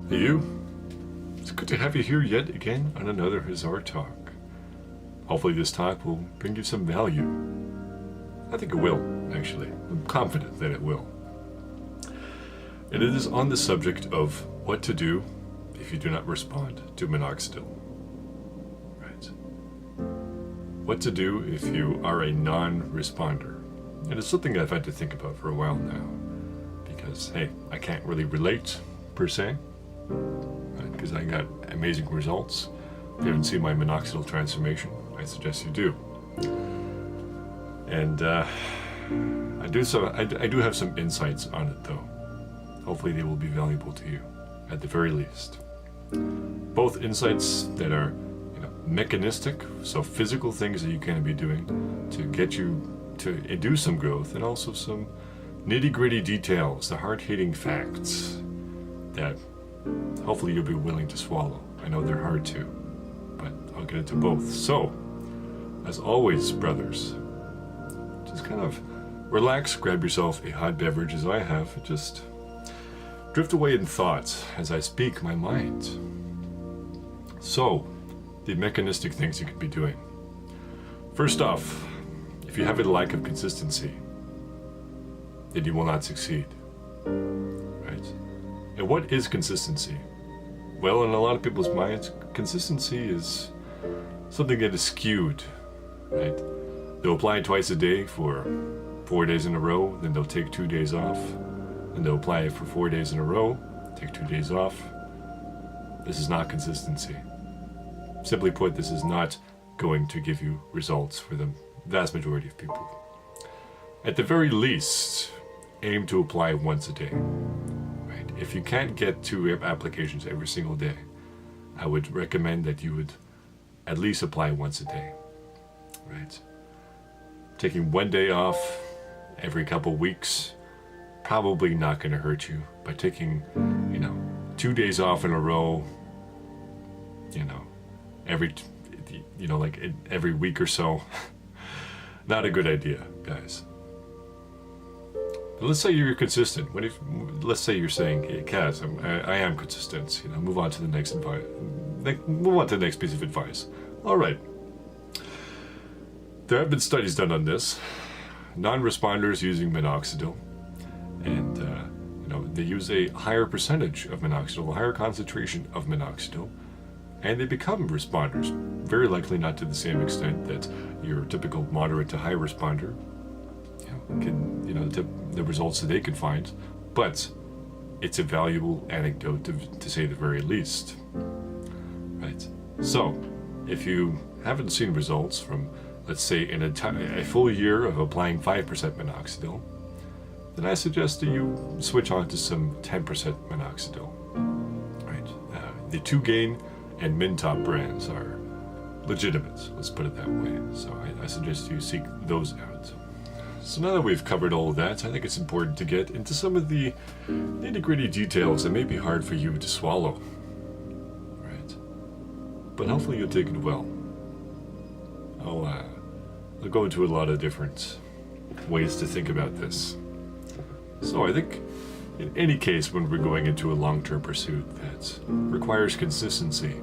Hey you, it's good to have you here yet again on another Hussar Talk. Hopefully this talk will bring you some value. I think it will, actually. I'm confident that it will. And it is on the subject of what to do if you do not respond to Minoxidil. Right. What to do if you are a non-responder. And it's something I've had to think about for a while now. Because, hey, I can't really relate, per se. Because I got amazing results. If you haven't seen my Minoxidil transformation, I suggest you do. And I do have some insights on it, though. Hopefully they will be valuable to you, at the very least. Both insights that are, mechanistic, so physical things that you can be doing to get you to induce some growth, and also some nitty-gritty details, the hard-hitting facts that hopefully you'll be willing to swallow. I know they're hard to, but I'll get into both. So, as always, brothers, just kind of relax, grab yourself a hot beverage as I have, just drift away in thoughts as I speak my mind. So, the mechanistic things you could be doing. First off, if you have a lack of consistency, then you will not succeed. Right? And what is consistency? Well, in a lot of people's minds, consistency is something that is skewed, right? They'll apply it twice a day for 4 days in a row, then they'll take 2 days off, and they'll apply it for 4 days in a row, take 2 days off. This is not consistency. Simply put, this is not going to give you results for the vast majority of people. At the very least, aim to apply once a day. Right? If you can't get 2 applications every single day, I would recommend that you would at least apply once a day. Right? Taking 1 day off every couple weeks, probably not going to hurt you. But taking, 2 days off in a row, every week or so, not a good idea, guys. But let's say you're consistent. Let's say you're saying, "Hey, Kaz, I am consistent. Move on to the next advice. Move on to the next piece of advice." All right. There have been studies done on this. Non-responders using Minoxidil, and they use a higher percentage of Minoxidil, a higher concentration of Minoxidil, and they become responders. Very likely not to the same extent that your typical moderate to high responder can, the results that they can find, but it's a valuable anecdote to say the very least. Right. So, if you haven't seen results from, let's say, in a full year of applying 5% Minoxidil, then I suggest that you switch on to some 10% Minoxidil. Right. The 2Gain and Mintop brands are legitimate, let's put it that way. So I suggest you seek those out. So now that we've covered all of that, I think it's important to get into some of the nitty-gritty details that may be hard for you to swallow. Right? But hopefully you'll take it well. I'll go into a lot of different ways to think about this. So I think in any case, when we're going into a long-term pursuit that requires consistency,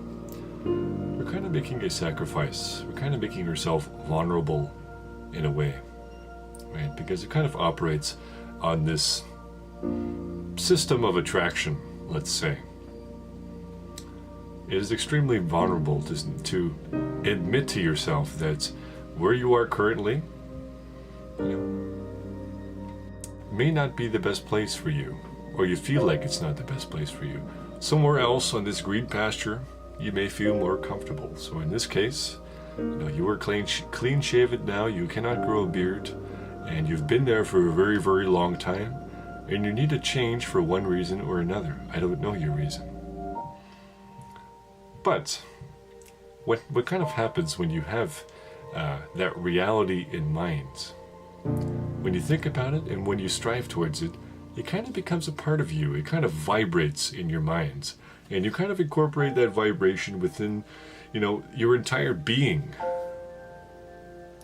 we're kind of making a sacrifice. We're kind of making yourself vulnerable in a way, right? Because it kind of operates on this system of attraction, let's say. It is extremely vulnerable to admit to yourself that where you are currently, may not be the best place for you, or you feel like it's not the best place for you. Somewhere else on this green pasture, you may feel more comfortable. So in this case, you are clean shaven now, you cannot grow a beard, and you've been there for a very, very long time, and you need a change for one reason or another. I don't know your reason. But what kind of happens when you have that reality in mind? When you think about it and when you strive towards it, it kind of becomes a part of you. It kind of vibrates in your minds. And you kind of incorporate that vibration within, your entire being.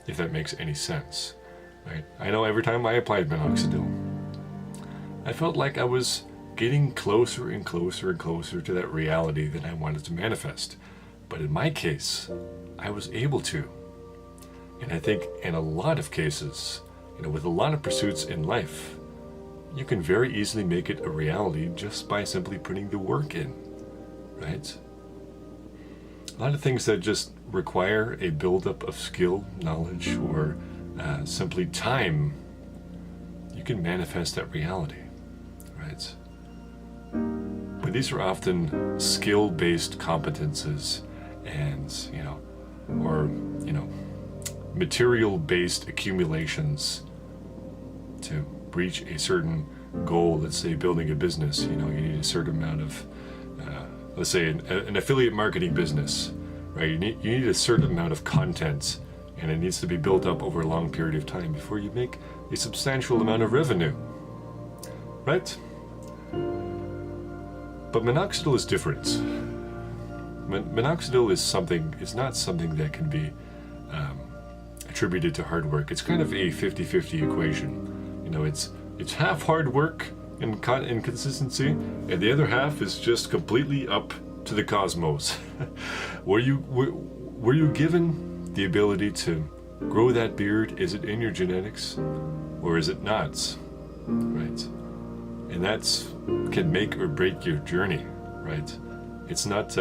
If that makes any sense. Right? I know every time I applied Minoxidil, I felt like I was getting closer and closer and closer to that reality that I wanted to manifest. But in my case, I was able to. And I think in a lot of cases, with a lot of pursuits in life, you can very easily make it a reality just by simply putting the work in, right? A lot of things that just require a buildup of skill, knowledge, or simply time, you can manifest that reality, right? But these are often skill-based competences and, material-based accumulations to reach a certain goal. Let's say building a business, you need a certain amount of, let's say an affiliate marketing business, right? You need a certain amount of content, and it needs to be built up over a long period of time before you make a substantial amount of revenue, right? But Minoxidil is different. Minoxidil is not something that can be attributed to hard work. It's kind of a 50-50 equation. It's half hard work and consistency, and the other half is just completely up to the cosmos. Were you given the ability to grow that beard? Is it in your genetics, or is it not? Right, and that's can make or break your journey. Right, it's not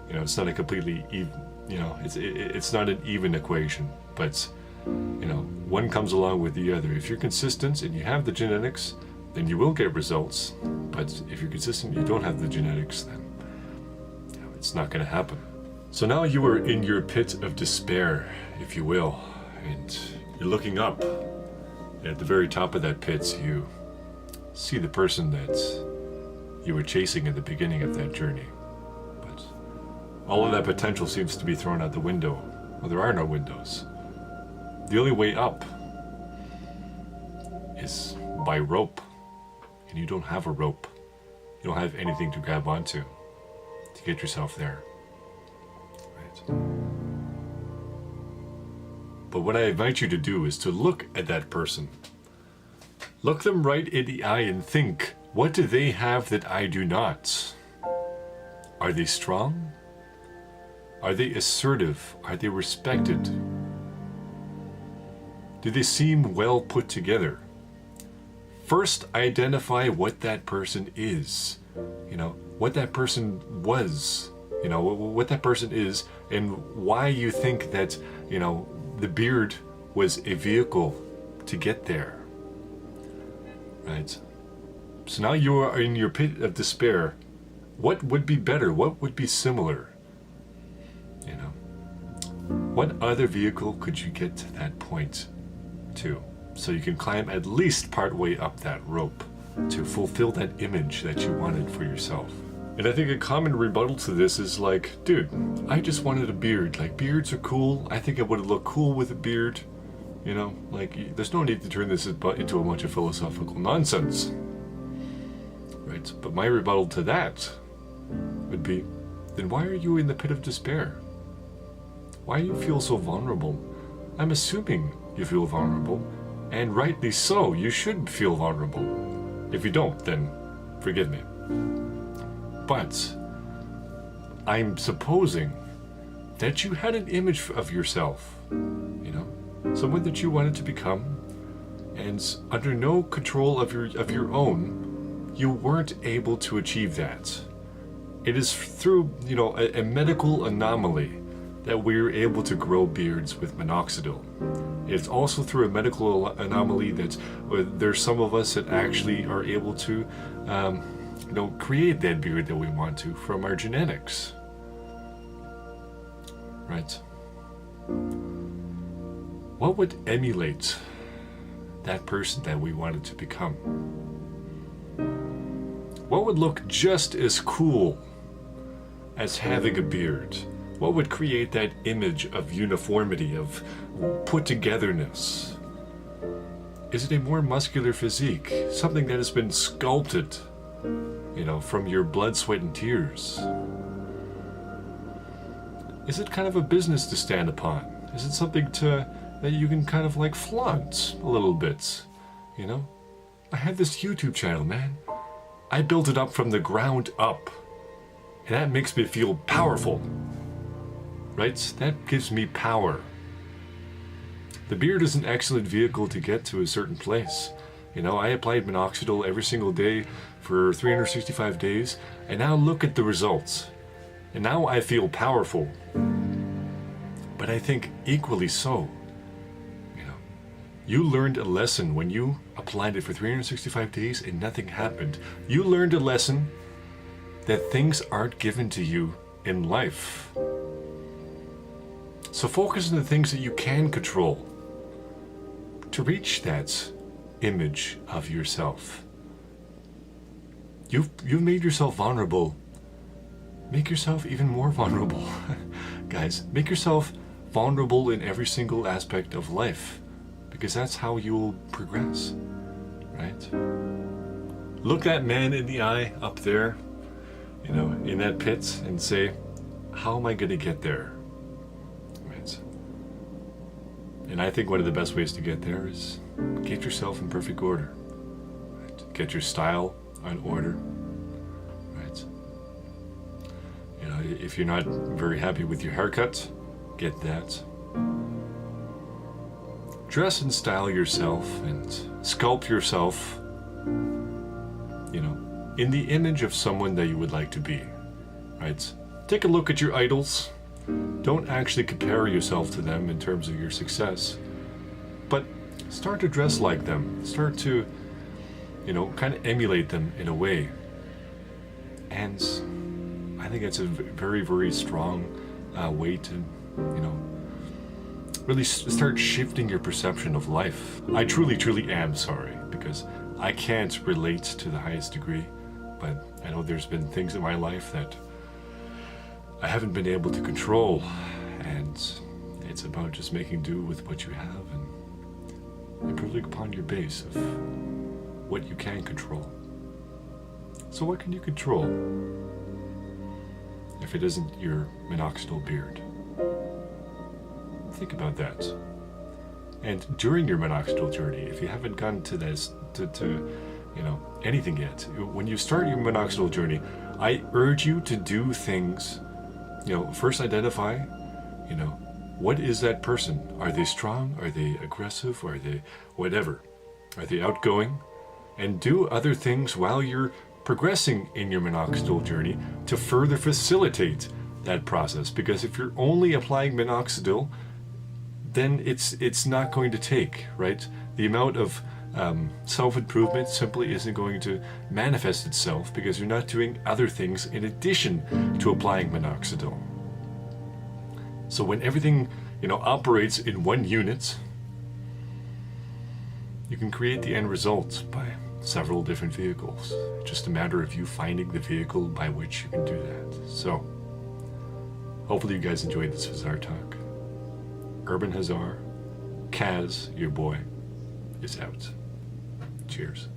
it's not a completely even. It's not an even equation, but one comes along with the other. If you're consistent and you have the genetics, then you will get results. But if you're consistent, you don't have the genetics, then it's not going to happen. So now you are in your pit of despair, if you will, and you're looking up. And at the very top of that pit, you see the person that you were chasing at the beginning of that journey. But all of that potential seems to be thrown out the window. Well, there are no windows. The only way up is by rope, and you don't have a rope. You don't have anything to grab onto to get yourself there. Right. But what I invite you to do is to look at that person. Look them right in the eye and think, what do they have that I do not? Are they strong? Are they assertive? Are they respected? Do they seem well put together? First, identify what that person is. What that person was. What that person is, and why you think that, the beard was a vehicle to get there. Right? So now you are in your pit of despair. What would be better? What would be similar? What other vehicle could you get to that point to? So you can climb at least part way up that rope to fulfill that image that you wanted for yourself. And I think a common rebuttal to this is like, dude, I just wanted a beard. Like, beards are cool. I think I would look cool with a beard. There's no need to turn this into a bunch of philosophical nonsense. Right? But my rebuttal to that would be, then why are you in the pit of despair? Why do you feel so vulnerable? I'm assuming you feel vulnerable, and rightly so. You should feel vulnerable. If you don't, then forgive me. But I'm supposing that you had an image of yourself, someone that you wanted to become, and under no control of your own, you weren't able to achieve that. It is through a medical anomaly that we're able to grow beards with Minoxidil. It's also through a medical anomaly that there's some of us that actually are able to create that beard that we want to from our genetics. Right? What would emulate that person that we wanted to become? What would look just as cool as having a beard? What would create that image of uniformity, of put-togetherness? Is it a more muscular physique? Something that has been sculpted, from your blood, sweat, and tears? Is it kind of a business to stand upon? Is it something that you can kind of flaunt a little bit? I have this YouTube channel, man. I built it up from the ground up. And that makes me feel powerful. Right? That gives me power. The beard is an excellent vehicle to get to a certain place. You know, I applied Minoxidil every single day for 365 days, and now look at the results. And now I feel powerful. But I think equally so. You know, you learned a lesson when you applied it for 365 days and nothing happened. You learned a lesson that things aren't given to you in life. So focus on the things that you can control to reach that image of yourself. You've made yourself vulnerable. Make yourself even more vulnerable. Guys, make yourself vulnerable in every single aspect of life, because that's how you'll progress, right? Look that man in the eye up there, you know, in that pit, and say, how am I going to get there? Right? And I think one of the best ways to get there is get yourself in perfect order. Right? Get your style on order. Right? You know, if you're not very happy with your haircut, get that. Dress and style yourself and sculpt yourself, you know, in the image of someone that you would like to be, right? Take a look at your idols. Don't actually compare yourself to them in terms of your success, but start to dress like them. Start to, you know, kind of emulate them in a way. And I think it's a very, very strong way to, you know, really start shifting your perception of life. I truly, truly am sorry, because I can't relate to the highest degree, but I know there's been things in my life that I haven't been able to control, and it's about just making do with what you have and improving upon your base of what you can control. So what can you control if it isn't your minoxidil beard? Think about that. And during your minoxidil journey, if you haven't gone to this, to you know, anything yet, when you start your minoxidil journey, I urge you to do things. You know, first identify, you know, what is that person? Are they strong? Are they aggressive? Are they whatever? Are they outgoing? And do other things while you're progressing in your minoxidil journey to further facilitate that process. Because if you're only applying minoxidil, then it's not going to take, right? The amount of self-improvement simply isn't going to manifest itself because you're not doing other things in addition to applying minoxidil. So when everything, you know, operates in one unit, you can create the end result by several different vehicles. It's just a matter of you finding the vehicle by which you can do that. So hopefully you guys enjoyed this Hussar Talk. Urban Hussar, Kaz, your boy, is out. Cheers.